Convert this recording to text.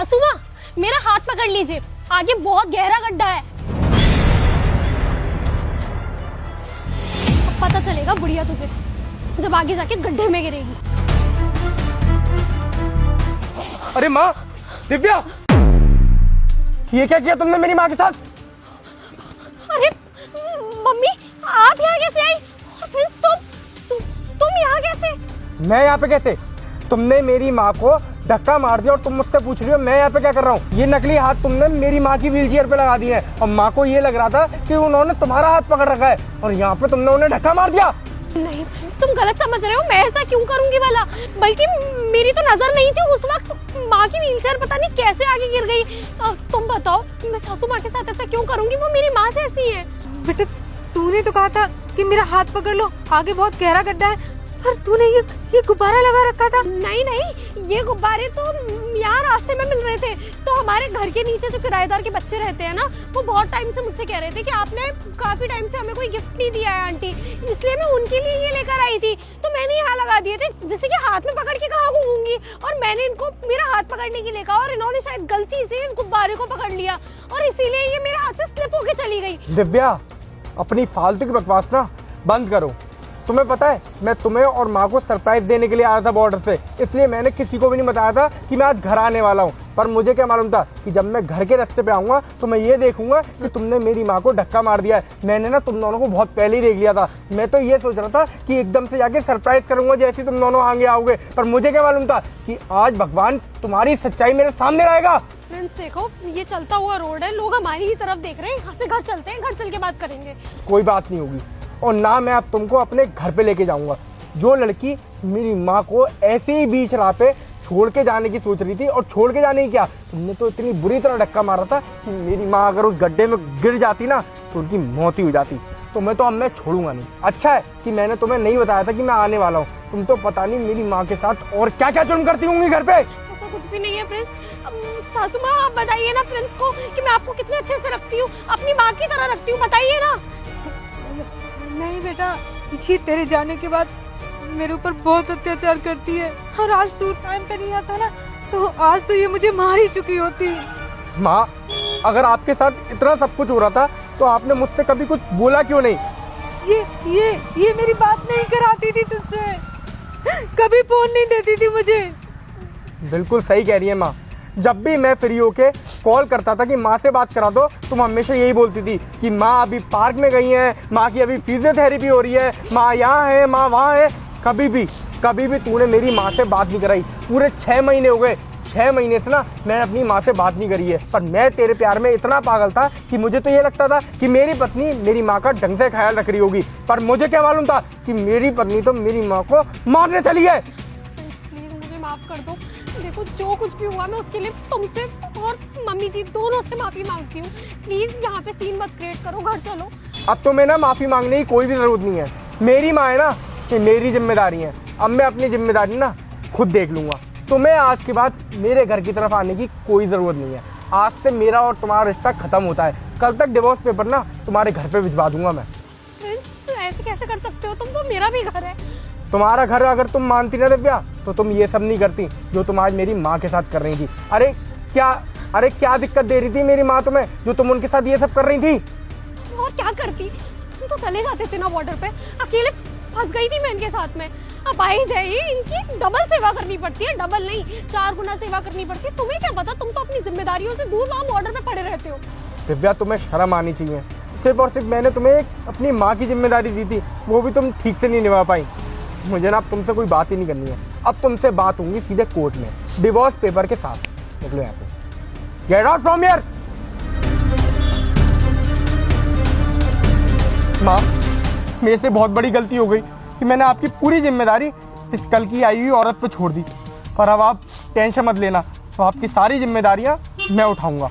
सासू माँ, मेरा हाथ पकड़ लीजिए, आगे बहुत गहरा गड्ढा है। अब पता चलेगा बुढ़िया तुझे, जब आगे जाके गड्ढे में गिरेगी। अरे माँ, दिव्या, ये क्या किया तुमने मेरी माँ के साथ? अरे मम्मी, आप यहाँ कैसे आई? प्रिंस, तुम यहाँ कैसे? मैं यहाँ पे कैसे? तुमने मेरी माँ को धक्का मार दिया और तुम मुझसे पूछ रही हो मैं यहाँ पे क्या कर रहा हूँ? ये नकली हाथ तुमने मेरी माँ की व्हीलचेयर पे लगा दिए हैं और माँ को ये लग रहा था कि उन्होंने तुम्हारा हाथ पकड़ रखा है और यहाँ पे तुमने उन्हें धक्का मार दिया। नहीं प्रिंस, तुम गलत समझ रहे हो। मैं ऐसा क्यों करूंगी भला? बल्कि मेरी तो नजर नहीं थी उस वक्त। माँ की व्हीलचेयर पता नहीं कैसे आगे गिर गई। तुम बताओ, मैं सासू माँ के साथ ऐसा क्यों करूंगी? वो मेरी माँ जैसी है। बेटा, तूने तो कहा था कि मेरा हाथ पकड़ लो, आगे बहुत गहरा गड्ढा है, पर तूने ये गुब्बारा लगा रखा था। नहीं, ये गुब्बारे तो यहाँ रास्ते में मिल रहे थे। तो हमारे घर के नीचे जो किराएदार के बच्चे रहते हैं ना, वो बहुत टाइम से मुझसे कह रहे थे कि आपने काफी टाइम से हमें कोई गिफ्ट नहीं दिया है आंटी, इसलिए मैं उनके लिए ये लेकर आई थी। तो मैंने यहाँ लगा दिए थे, जैसे कि हाथ में पकड़ के कहाँ घूमूंगी। और मैंने इनको मेरा हाथ पकड़ने के लिए कहा और इन्होंने शायद गलती से इस गुब्बारे को पकड़ लिया और इसीलिए ये मेरे हाथ से स्लिप होके चली गई। दिव्या, अपनी फालतू की बकवास ना बंद करो। तुम्हें पता है मैं तुम्हें और माँ को सरप्राइज देने के लिए आया था बॉर्डर से, इसलिए मैंने किसी को भी नहीं बताया था कि मैं आज घर आने वाला हूँ। पर मुझे क्या मालूम था कि जब मैं घर के रास्ते पे आऊंगा तो मैं ये देखूंगा कि तुमने मेरी माँ को धक्का मार दिया है। मैंने ना तुम दोनों को बहुत पहले ही देख लिया था। मैं तो ये सोच रहा था कि एकदम से जाके सरप्राइज करूंगा जैसे तुम दोनों आगे आओगे, पर मुझे क्या मालूम था कि आज भगवान तुम्हारी सच्चाई मेरे सामने रहेगा। फ्रेंड्स देखो, ये चलता हुआ रोड है, लोग हमारी ही तरफ देख रहे हैं। यहाँ से घर चलते हैं, घर चल के बात करेंगे। कोई बात नहीं होगी और ना मैं अब तुमको अपने घर पे लेके जाऊंगा। जो लड़की मेरी माँ को ऐसे ही बीच राह पे छोड़ के जाने की सोच रही थी, और छोड़ के जाने की क्या, तुमने तो इतनी बुरी तरह धक्का मारा था कि मेरी माँ अगर उस गड्ढे में गिर जाती ना तो उनकी मौत ही हो जाती। तो मैं तो अब मैं छोड़ूंगा नहीं। अच्छा है कि मैंने तुम्हें नहीं बताया था कि मैं आने वाला हूँ। तुम तो पता नहीं मेरी माँ के साथ और क्या क्या जुल्म करती होंगी घर पे। ऐसा कुछ भी नहीं है प्रिंस। सासू माँ, आप बताइए ना प्रिंस को कि मैं आपको कितने अच्छे से रखती हूँ, अपनी माँ की तरह रखती हूँ, बताइए ना। नहीं बेटा, ये तेरे जाने के बाद मेरे ऊपर बहुत अत्याचार करती है, और आज तू टाइम पे नहीं आता ना तो आज तो ये मुझे मार ही चुकी होती। माँ, अगर आपके साथ इतना सब कुछ हो रहा था तो आपने मुझसे कभी कुछ बोला क्यों नहीं? ये मेरी बात नहीं कराती थी तुझसे, कभी फोन नहीं देती थी मुझे। बिल्कुल सही कह रही है माँ। जब भी मैं फ्री होके कॉल करता था कि माँ से बात करा दो, तुम हमेशा यही बोलती थी कि माँ अभी पार्क में गई है, माँ की अभी फिजियोथेरेपी हो रही है, माँ यहाँ है, माँ वहाँ है। कभी भी तूने मेरी माँ से बात नहीं कराई। पूरे 6 महीने हो गए, 6 महीने से ना मैंने अपनी माँ से बात नहीं करी है। पर मैं तेरे प्यार में इतना पागल था कि मुझे तो ये लगता था कि मेरी पत्नी मेरी माँ का ढंग से ख्याल रख रही होगी, पर मुझे क्या मालूम था कि मेरी पत्नी तो मेरी माँ को मारने चली है। प्लीज मुझे माफ कर दो। देखो, जो कुछ भी हुआ मैं उसके लिए तुमसे और मम्मी जी दोनों से माफी मांगती हूँ। प्लीज यहाँ पे सीन मत क्रिएट करो, घर चलो। अब तो मैं ना माफी मांगने की कोई भी जरूरत नहीं है। मेरी माँ है ना, ये मेरी जिम्मेदारी है। अब मैं अपनी जिम्मेदारी ना खुद देख लूंगा। तुम्हें आज के बाद मेरे घर की तरफ आने की कोई जरूरत नहीं है। आज से मेरा और तुम्हारा रिश्ता खत्म होता है। कल तक डिवोर्स पेपर ना तुम्हारे घर पे भिजवा दूंगा मैं। ऐसे कैसे कर सकते हो? तुम तो मेरा भी घर है। तुम्हारा घर अगर तुम मानती ना दिव्या तो तुम ये सब नहीं करती जो तुम आज मेरी माँ के साथ कर रही थी। अरे क्या दिक्कत दे रही थी मेरी माँ तुम्हें जो तुम उनके साथ ये सब कर रही थी? और क्या करती? तुम तो चले जाते थे ना बॉर्डर पे, अकेले फंस गई थी मैं इनके साथ में। अब आई जाइए, इनकी डबल सेवा करनी पड़ती है, डबल नहीं 4 गुना सेवा करनी पड़ती है। तुम्हें क्या पता, तुम तो अपनी जिम्मेदारियों से दूर वहाँ बॉर्डर पे पड़े रहते हो। दिव्या, तुम्हें शर्म आनी चाहिए। सिर्फ और सिर्फ मैंने तुम्हें अपनी माँ की जिम्मेदारी दी थी, वो भी तुम ठीक से नहीं निभा पाई। मुझे ना अब तुमसे कोई बात ही नहीं करनी है। अब तुमसे बात होंगी सीधे कोर्ट में, डिवोर्स पेपर के साथ। निकलो यहाँ से, गेट आउट फ्रॉम हियर। माँ, मेरे से बहुत बड़ी गलती हो गई कि मैंने आपकी पूरी जिम्मेदारी इस कल की आई हुई औरत पे छोड़ दी। पर अब आप टेंशन मत लेना, तो आपकी सारी जिम्मेदारियां मैं उठाऊंगा।